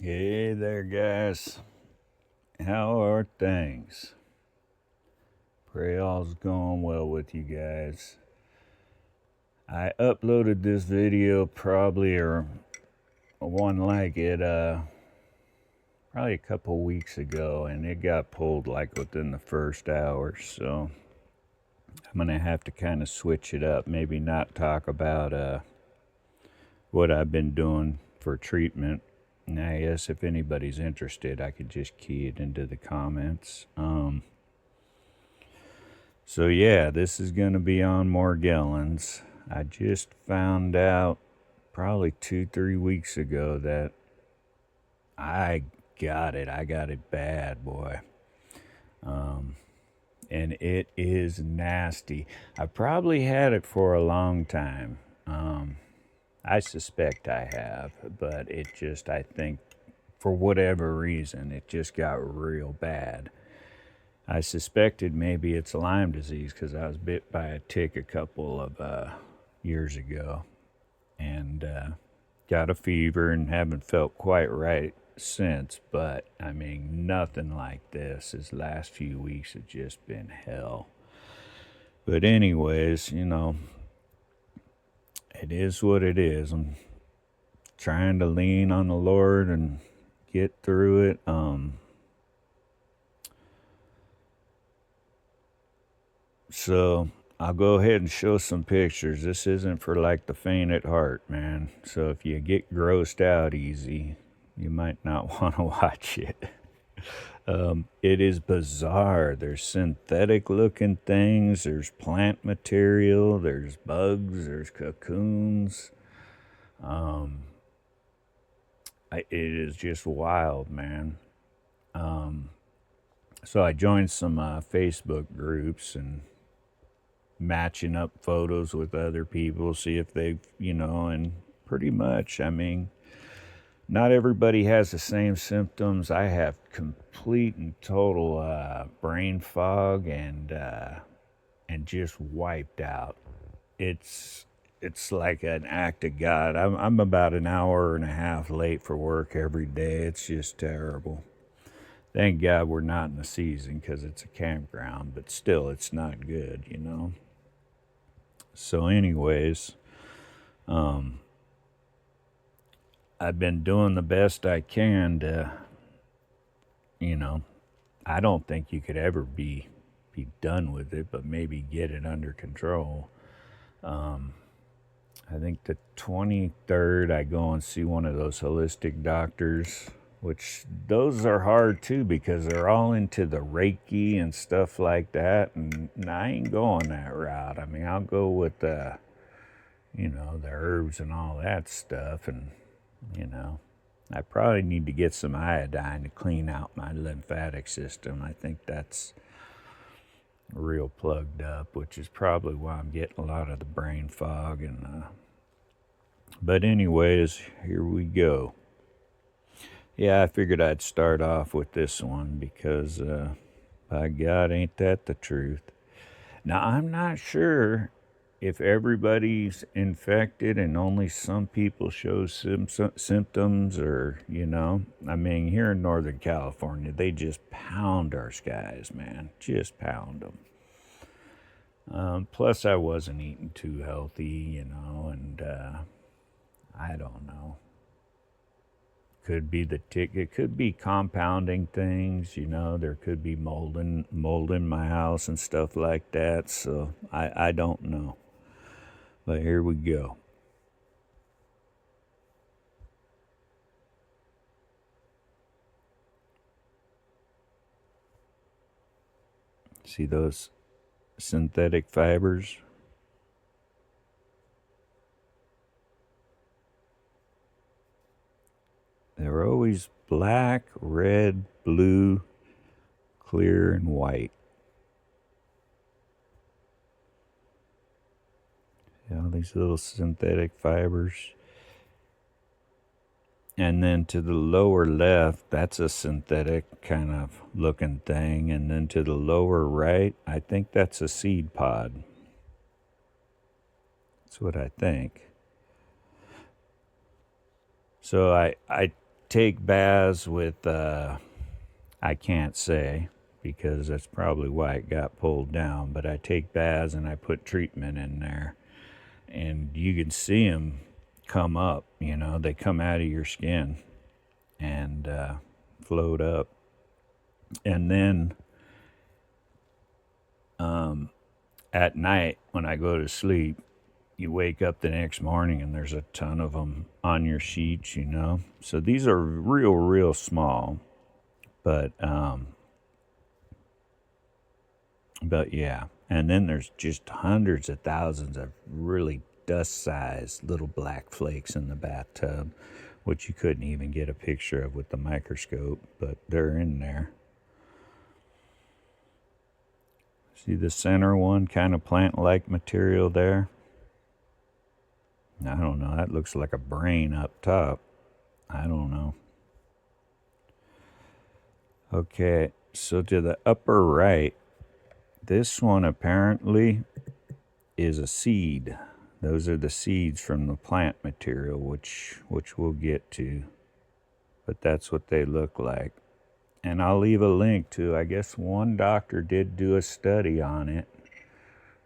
Hey there, guys. How are things? Pray all's going well with you guys. I uploaded this video probably, or one like it, probably a couple weeks ago, and it got pulled like within the first hour. So I'm gonna have to kind of switch it up. Maybe not talk about what I've been doing for treatment. And I guess if anybody's interested, I could just key it into the comments. So yeah, this is going to be on Morgellons. I just found out probably 2-3 weeks ago that I got it. I got it bad, boy. And it is nasty. I probably had it for a long time. I suspect I have, but it just, I think, for whatever reason, it just got real bad. I suspected maybe it's Lyme disease because I was bit by a tick a couple of years ago and got a fever and haven't felt quite right since. But I mean, nothing like this. This last few weeks have just been hell. But anyways, it is what it is. I'm trying to lean on the Lord and get through it. So I'll go ahead and show some pictures. This isn't for like the faint at heart, man. So if you get grossed out easy, you might not want to watch it. It is bizarre. There's synthetic looking things, there's plant material, there's bugs, there's cocoons. It is just wild, man. So I joined some Facebook groups and matching up photos with other people, see if they've, and pretty much, I mean, not everybody has the same symptoms. I have complete and total brain fog and just wiped out. It's like an act of God. I'm about an hour and a half late for work every day. It's just terrible. Thank God we're not in the season because it's a campground, but still, it's not good, So, anyways, I've been doing the best I can to, I don't think you could ever be done with it, but maybe get it under control. I think the 23rd, I go and see one of those holistic doctors, which those are hard too because they're all into the Reiki and stuff like that. And I ain't going that route. I mean, I'll go with the herbs and all that stuff. And, I probably need to get some iodine to clean out my lymphatic system. I think that's real plugged up, which is probably why I'm getting a lot of the brain fog. And but anyways, here we go. Yeah, I figured I'd start off with this one because, by God, ain't that the truth? Now, I'm not sure if everybody's infected and only some people show symptoms or, I mean, here in Northern California, they just pound our skies, man. Just pound them. Plus, I wasn't eating too healthy, and I don't know. Could be the tick. It could be compounding things, there could be mold in my house and stuff like that. So I don't know. But here we go. See those synthetic fibers? They're always black, red, blue, clear, and white. All these little synthetic fibers. And then to the lower left, that's a synthetic kind of looking thing. And then to the lower right, I think that's a seed pod. That's what I think. So I take baths with, I can't say because that's probably why it got pulled down, but I take baths and I put treatment in there. And you can see them come up, they come out of your skin and float up. And then at night when I go to sleep, you wake up the next morning and there's a ton of them on your sheets, So these are real small, but yeah. And then there's just hundreds of thousands of really dust-sized little black flakes in the bathtub, which you couldn't even get a picture of with the microscope, but they're in there. See the center one, kind of plant-like material there? I don't know. That looks like a brain up top. I don't know. Okay, so to the upper right, this one apparently is a seed. Those are the seeds from the plant material, which we'll get to. But that's what they look like. And I'll leave a link to, I guess one doctor did do a study on it,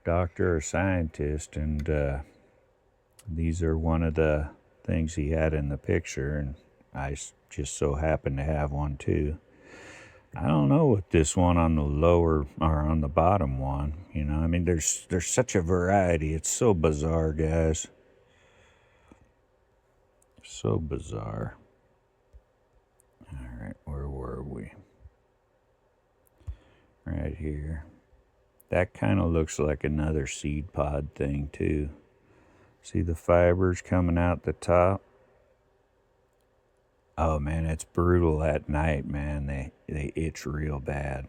doctor or scientist, and these are one of the things he had in the picture, and I just so happen to have one too. I don't know what this one on the lower or on the bottom one, I mean, there's such a variety. It's so bizarre, guys. So bizarre. All right, where were we? Right here. That kind of looks like another seed pod thing too. See the fibers coming out the top? Oh man, it's brutal at night, man. They itch real bad.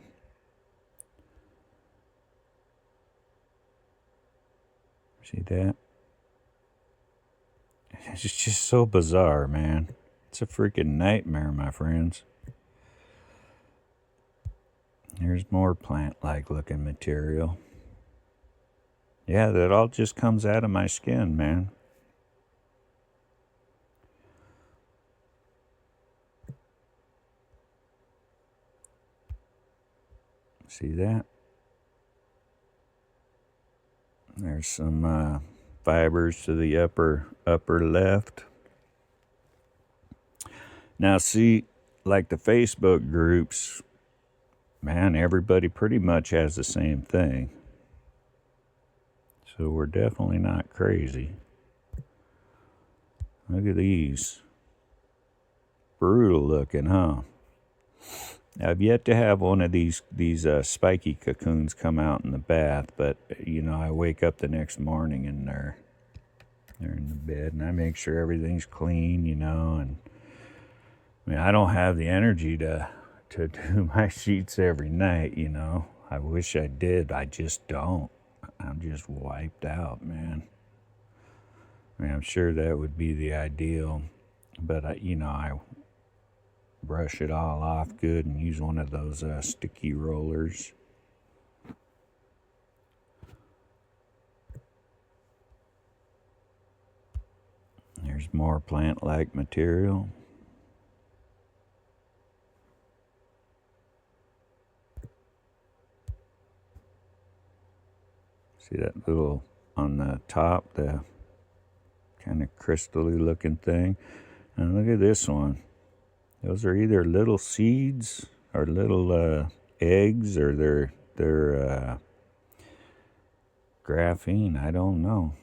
See that? It's just so bizarre, man. It's a freaking nightmare, my friends. Here's more plant-like looking material. Yeah, that all just comes out of my skin, man. See that? There's some fibers to the upper left. Now see, like the Facebook groups, man, everybody pretty much has the same thing. So we're definitely not crazy. Look at these. Brutal looking, huh? I've yet to have one of these spiky cocoons come out in the bath, but I wake up the next morning and they're in the bed, and I make sure everything's clean, and I mean, I don't have the energy to do my sheets every night, I wish I did. I just don't. I'm just wiped out, man. I mean, I'm sure that would be the ideal, but I brush it all off good and use one of those sticky rollers. There's more plant-like material. See that little on the top, the kind of crystally looking thing? And look at this one. Those are either little seeds or little eggs, or they're graphene. I don't know.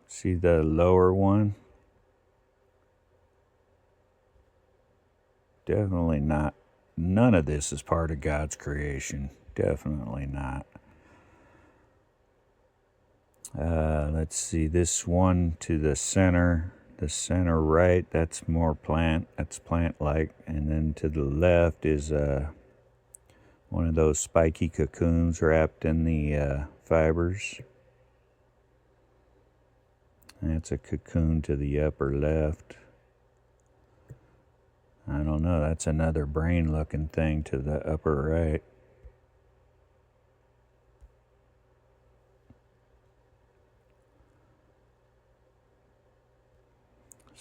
See the lower one? Definitely not. None of this is part of God's creation. Definitely not. Let's see, this one to the center right, that's more plant. That's plant-like. And then to the left is one of those spiky cocoons wrapped in the fibers. That's a cocoon to the upper left. I don't know, that's another brain-looking thing to the upper right.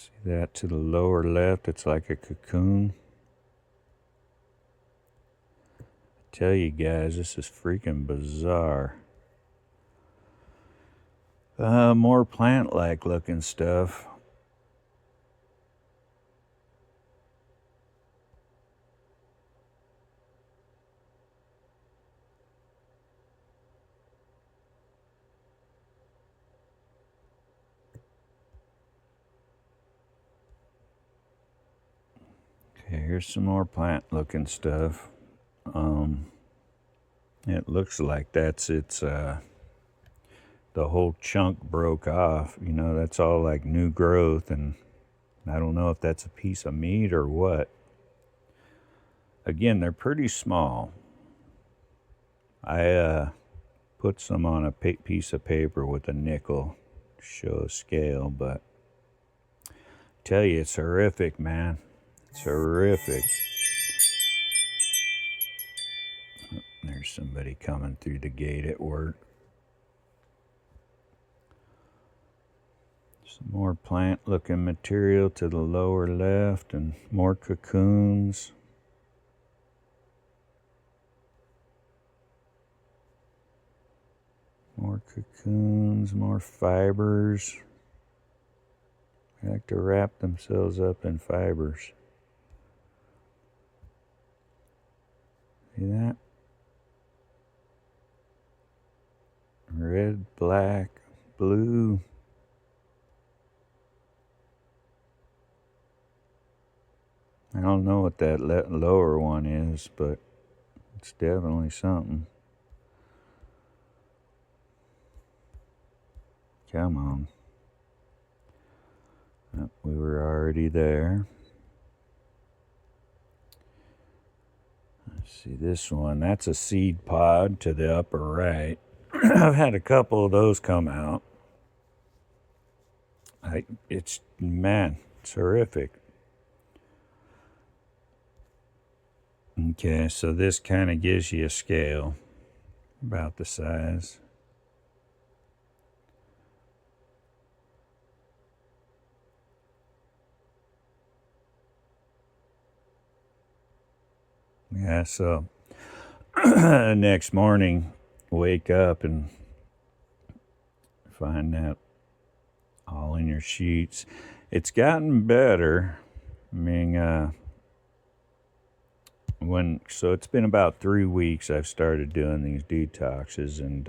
See that to the lower left? It's like a cocoon. I tell you guys, this is freaking bizarre. More plant-like looking stuff. Okay, here's some more plant-looking stuff. It looks like that's the whole chunk broke off. You know, that's all like new growth, and I don't know if that's a piece of meat or what. Again, they're pretty small. I put some on a piece of paper with a nickel to show a scale, but I tell you, it's horrific, man. It's horrific. There's somebody coming through the gate at work. Some more plant-looking material to the lower left and more cocoons. More cocoons, more fibers. They like to wrap themselves up in fibers. See that? Red, black, blue. I don't know what that lower one is, but it's definitely something. Come on. Oh, we were already there. Let's see this one. That's a seed pod to the upper right. I've had a couple of those come out. It's horrific. Okay, so this kind of gives you a scale about the size. Yeah, so next morning, wake up and find that all in your sheets. It's gotten better. I mean, so it's been about 3 weeks I've started doing these detoxes, and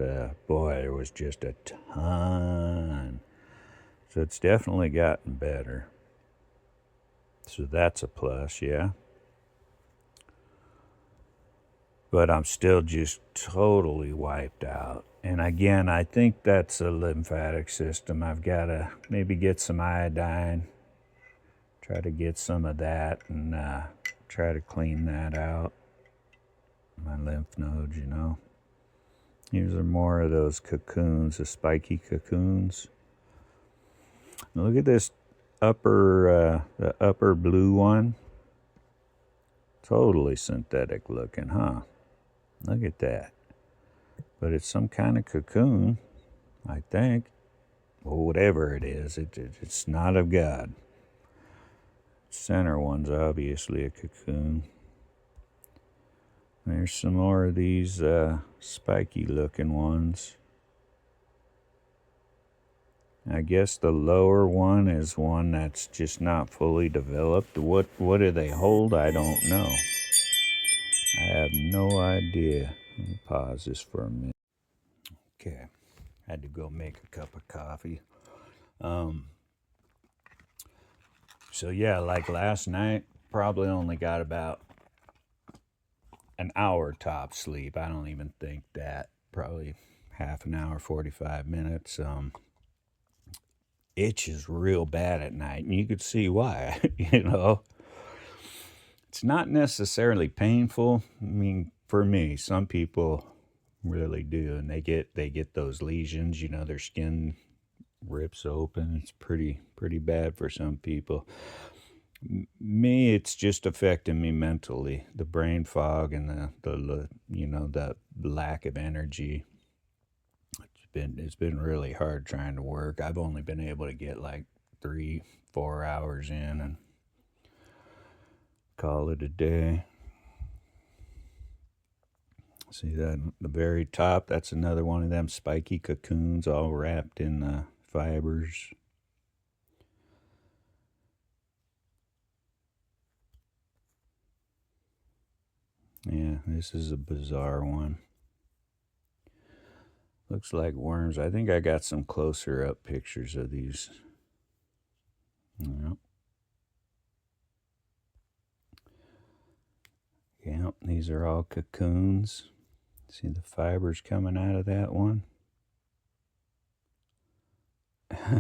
boy, there was just a ton. So it's definitely gotten better. So that's a plus, yeah. But I'm still just totally wiped out. And again, I think that's a lymphatic system. I've got to maybe get some iodine, try to get some of that, and try to clean that out. My lymph nodes, you know. These are more of those cocoons, the spiky cocoons. Now look at this the upper blue one. Totally synthetic looking, huh? Look at that. But it's some kind of cocoon, I think. Well, whatever it is, it's not of God. Center one's obviously a cocoon. There's some more of these spiky looking ones. I guess the lower one is one that's just not fully developed. What do they hold? I don't know. I have no idea. Let me pause this for a minute. Okay, had to go make a cup of coffee. So yeah, like last night, probably only got about an hour top sleep. I don't even think that. Probably half an hour, 45 minutes. Itches real bad at night, and you could see why. You know, it's not necessarily painful. I mean, for me, some people really do, and they get those lesions. You know, their skin rips open. It's pretty bad for some people. Me, it's just affecting me mentally. The brain fog and the you know, the lack of energy. It's been really hard trying to work. I've only been able to get like 3-4 hours in and call it a day. See that at the very top? That's another one of them spiky cocoons all wrapped in the fibers. Yeah, this is a bizarre one. Looks like worms. I think I got some closer up pictures of these. Yep. Yep, these are all cocoons. See the fibers coming out of that one?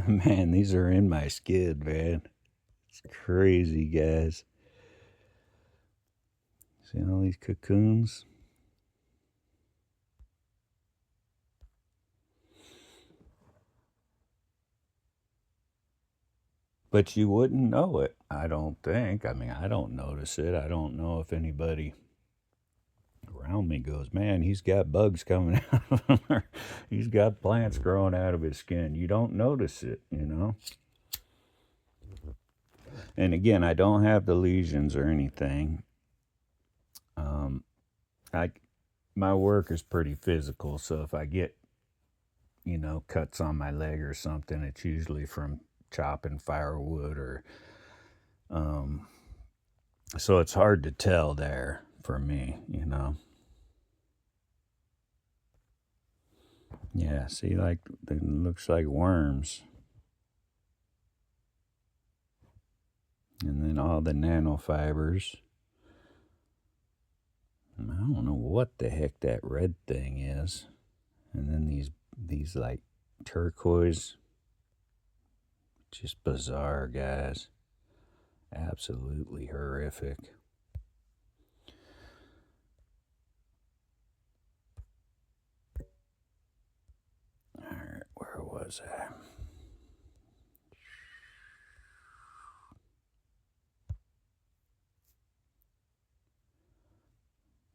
Man, these are in my skid, man. It's crazy, guys. See all these cocoons? But you wouldn't know it, I don't think. I mean, I don't notice it. I don't know if anybody around me goes, man, he's got bugs coming out of him, or he's got plants growing out of his skin. You don't notice it, you know? And again, I don't have the lesions or anything. My work is pretty physical, so if I get, cuts on my leg or something, it's usually from chopping firewood or so it's hard to tell there for me, Yeah, see, like it looks like worms. And then all the nanofibers. I don't know what the heck that red thing is. And then these like turquoise. Just bizarre, guys. Absolutely horrific. Alright, where was I?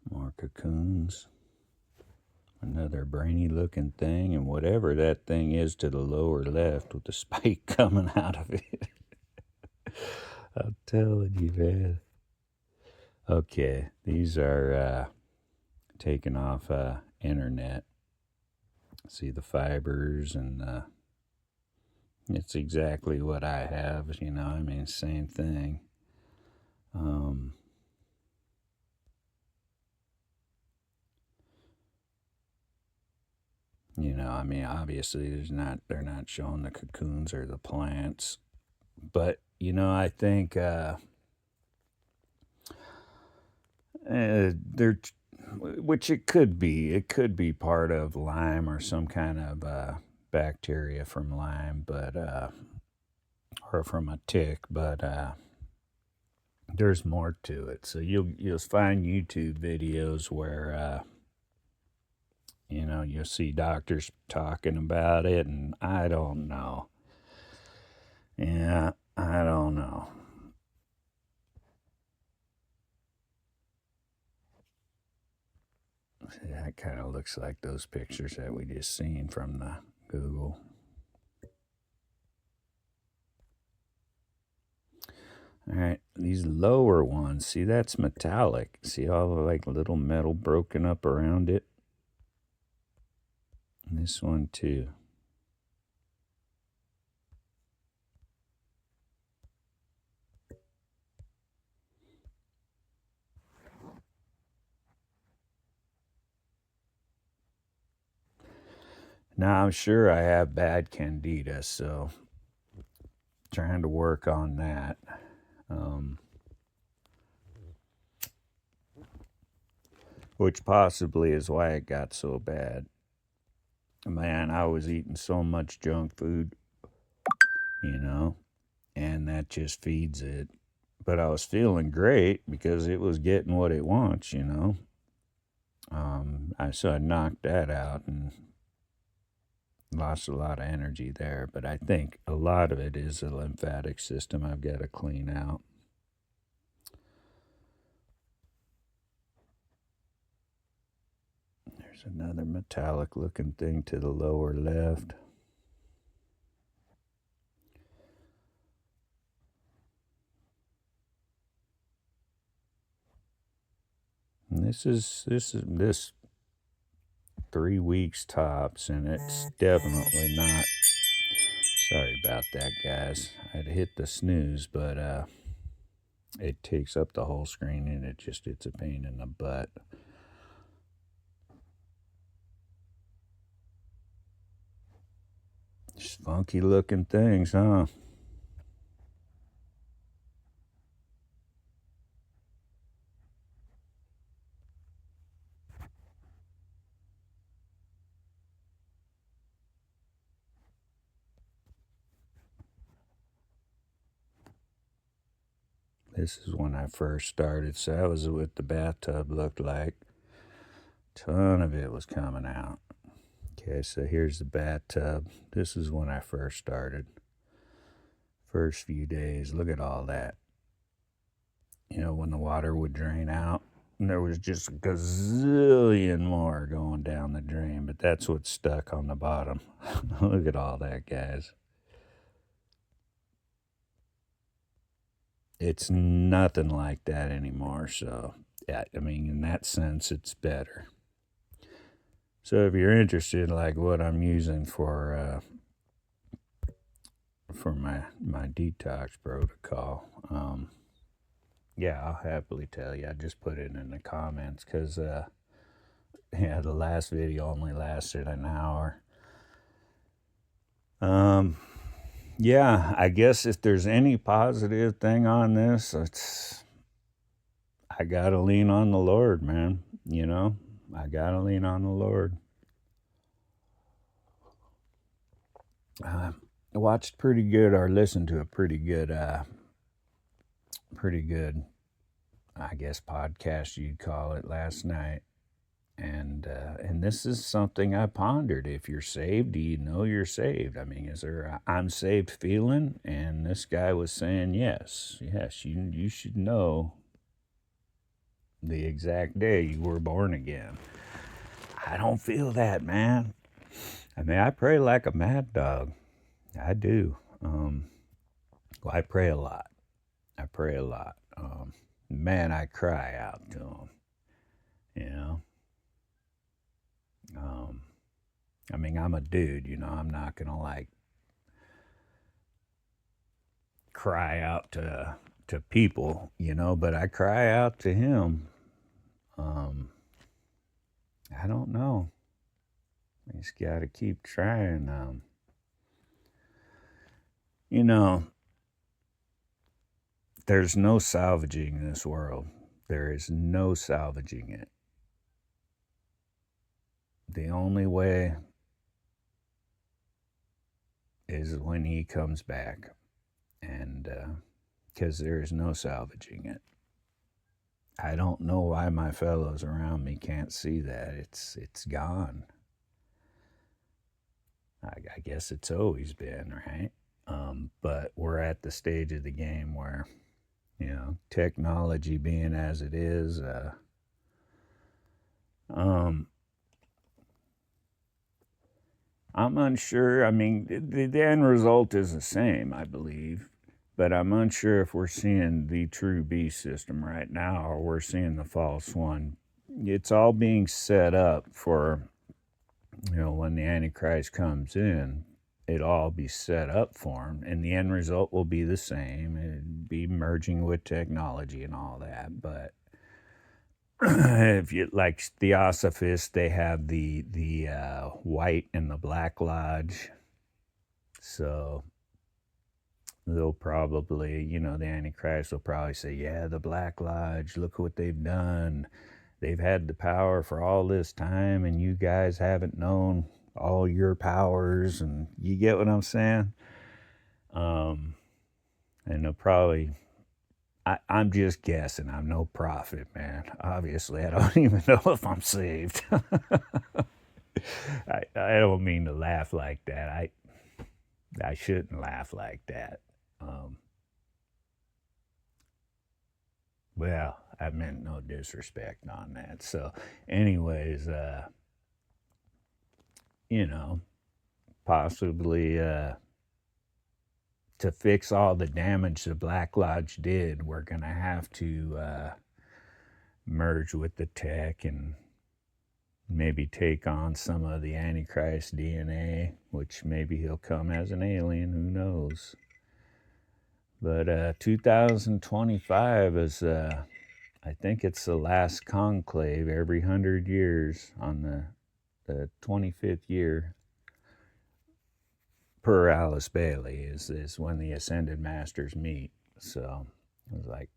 More cocoons. Another brainy looking thing, and whatever that thing is to the lower left with the spike coming out of it. I'm telling you, man. Okay, these are taken off internet. See the fibers, and it's exactly what I have, I mean, same thing. I mean, obviously they're not showing the cocoons or the plants, but I think they're, which it could be part of Lyme or some kind of bacteria from Lyme, but or from a tick, but there's more to it. So you'll find YouTube videos where you'll see doctors talking about it, and I don't know. Yeah, I don't know. See, that kind of looks like those pictures that we just seen from the Google. All right, these lower ones, see, that's metallic. See all the like little metal broken up around it? And this one too. Now, I'm sure I have bad candida, so trying to work on that. Which possibly is why it got so bad. Man, I was eating so much junk food, and that just feeds it. But I was feeling great because it was getting what it wants, So I knocked that out and lost a lot of energy there. But I think a lot of it is the lymphatic system I've got to clean out. There's another metallic looking thing to the lower left. This 3 weeks tops, and it's definitely not. Sorry about that, guys. I'd hit the snooze, but it takes up the whole screen, and it's a pain in the butt. Just funky looking things, huh? This is when I first started, so that was what the bathtub looked like. Ton of it was coming out. Okay, so here's the bathtub. This is when I first started. First few days, look at all that. You know, when the water would drain out, and there was just a gazillion more going down the drain, but that's what's stuck on the bottom. Look at all that, guys. It's nothing like that anymore, so yeah, I mean, in that sense, it's better. So if you're interested, like what I'm using for my detox protocol, yeah, I'll happily tell you. I just put it in the comments because yeah, the last video only lasted an hour. Yeah, I guess if there's any positive thing on this, I gotta lean on the Lord, man. You know, I gotta lean on the Lord. I watched pretty good, or listened to a pretty good, I guess, podcast you'd call it last night. And this is something I pondered. If you're saved, do you know you're saved? I mean, is there a I'm saved feeling? And this guy was saying, yes, you should know the exact day you were born again. I don't feel that, man. I mean, I pray like a mad dog. I do. Well, I pray a lot. Man, I cry out to him. You know. I mean, I'm a dude. You know, I'm not gonna like cry out to people. You know, but I cry out to him. I don't know. I just got to keep trying. You know, there's no salvaging this world. There is no salvaging it. The only way is when he comes back, and because there is no salvaging it. I don't know why my fellows around me can't see that. It's gone. I guess it's always been, right? But we're at the stage of the game where, you know, technology being as it is, I'm unsure. I mean, the end result is the same, I believe, but I'm unsure if we're seeing the true beast system right now or we're seeing the false one. It's all being set up for, you know, when the Antichrist comes in, it'll all be set up for him, and the end result will be the same. It'd be merging with technology and all that, but if you like Theosophists, they have the white and the black lodge, so they'll probably, you know, the Antichrist will probably say, yeah, the black lodge, look what they've done. They've had the power for all this time, and you guys haven't known all your powers, and you get what I'm saying. And they'll probably, I'm just guessing. I'm no prophet, man. Obviously, I don't even know if I'm saved. I don't mean to laugh like that. I shouldn't laugh like that. Well, I meant no disrespect on that. So, anyways, you know, possibly to fix all the damage the Black Lodge did, we're gonna have to merge with the tech and maybe take on some of the Antichrist DNA, which maybe he'll come as an alien, who knows. But 2025 is, I think it's the last conclave every 100 years on the 25th year. Per Alice Bailey is when the Ascended Masters meet. So it was like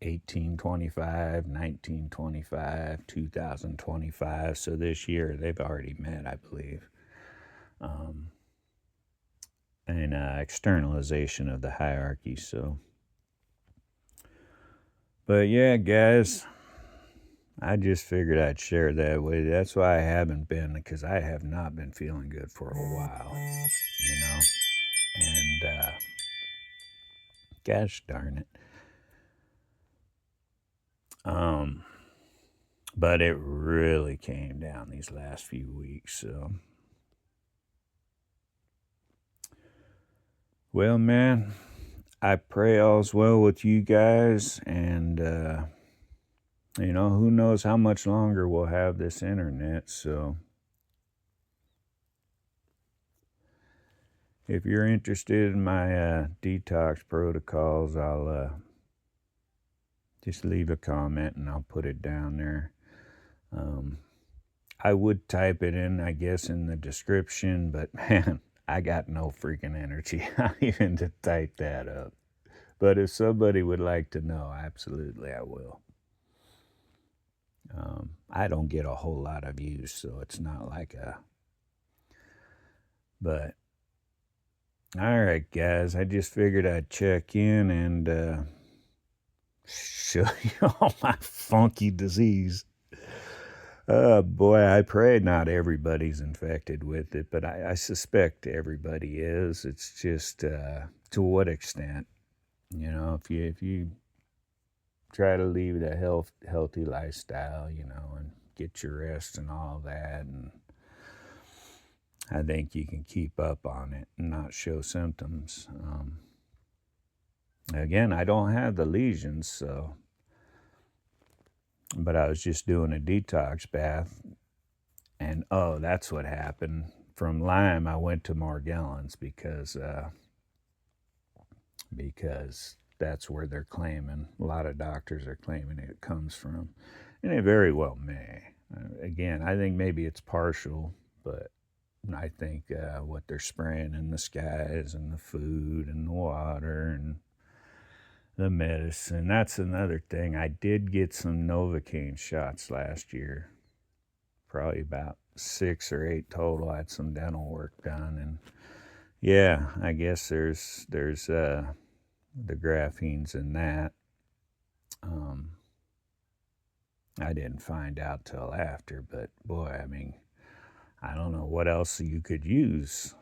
1825, 1925, 2025. So this year they've already met, I believe. And externalization of the hierarchy. So, but yeah, guys, I just figured I'd share that with you. That's why I haven't been, because I have not been feeling good for a while, you know. And gosh darn it. But it really came down these last few weeks. So, well, man, I pray all's well with you guys, and you know, who knows how much longer we'll have this internet. So if you're interested in my detox protocols, I'll just leave a comment and I'll put it down there. I would type it in, I guess, in the description, but man, I got no freaking energy even to type that up. But if somebody would like to know, absolutely I will. I don't get a whole lot of views, so it's not like a... But, all right, guys, I just figured I'd check in and show you all my funky disease. Boy, I pray not everybody's infected with it, but I suspect everybody is. It's just to what extent, you know, if you try to lead a healthy lifestyle, you know, and get your rest and all that, and I think you can keep up on it and not show symptoms. Again, I don't have the lesions, so... But I was just doing a detox bath, and oh, that's what happened. From Lyme, I went to Morgellons because that's where they're claiming. A lot of doctors are claiming it comes from, and it very well may. Again, I think maybe it's partial, but I think what they're spraying in the skies and the food and the water and the medicine. That's another thing. I did get some Novocaine shots last year. Probably about 6 or 8 total. I had some dental work done, and yeah, I guess there's the graphene's in that. I didn't find out till after, but boy, I mean, I don't know what else you could use.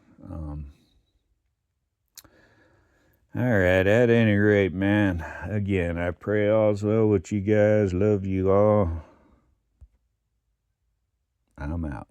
All right, at any rate, man, again, I pray all's well with you guys. Love you all. I'm out.